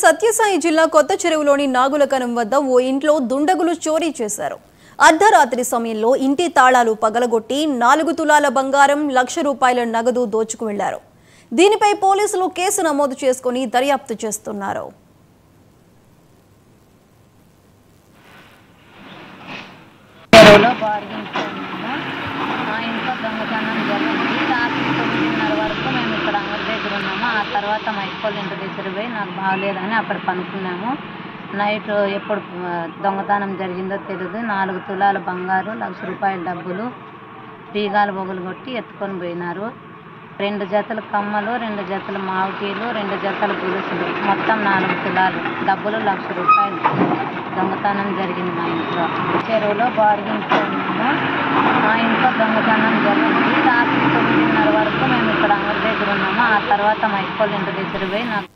సత్యసాయి జిల్లా కొత్త చెరువులోని నాగులకనం వద్ద ఓ ఇంట్లో దుండగులు చోరీ చేశారు. అర్ధరాత్రి సమయంలో ఇంటి తాళాలు పగలగొట్టి 4 తులాల బంగారం, ₹1,00,000 నగదు దోచుకు వెళ్లారు. దీనిపై పోలీసులు కేసు నమోదు చేసుకుని దర్యాప్తు చేస్తున్నారు. తర్వాత మా ఇక్కలు ఇంటి దగ్గర పోయి నాకు బాగలేదని అక్కడ పనుకున్నాము. నైట్ ఎప్పుడు దొంగతనం జరిగిందో తెలియదు. 4 తులాల బంగారు, ₹1,00,000 డబ్బులు, బీగాలు బొగులు కొట్టి ఎత్తుకొని పోయినారు. 2 జతల కమ్మలు, 2 జతల మావిటీలు, 2 జతల గొలుసులు, మొత్తం 4 తులాలు డబ్బులు, ₹1,00,000 దొంగతనం జరిగింది. మా ఇంట్లో చెరువులో బార్గింట్లో ఉన్నాము. మా ఇంట్లో దొంగతనం జరిగింది. రాత్రి 9:30 వరకు మేము ఇక్కడ అంగడి దగ్గర ఉన్నాము. ఆ తర్వాత మా ఇక్కలు ఇంటి దగ్గర పోయి నాకు